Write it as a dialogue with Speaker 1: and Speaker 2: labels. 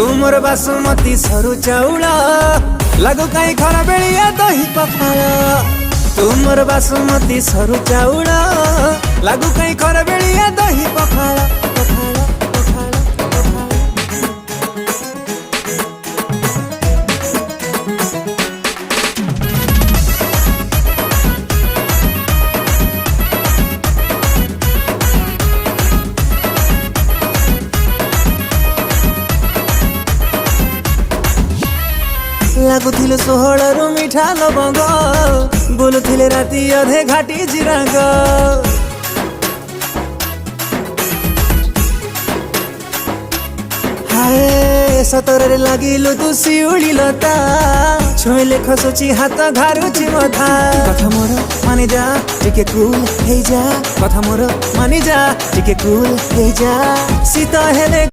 Speaker 1: तुमर बासुमती सरू चाउल लागू कहीं खरा बेलिया दही पखाल तुमर बासुमती सरू चाउल लागू कहीं खरा बेलिया दही पखाल पखाल पखाल पखाल। लागुथिले सोहळरू मिठा लवंग बोलुथिले राती अधे घाटी जिरांग हाय सतरे लागिलु तू शिउली लता छोइले खसुची हात घारुची मथा कथा मोर मानि जा टिके कूल हे जा कथा मोर मानि जा टिके कूल हे जा सीता हेले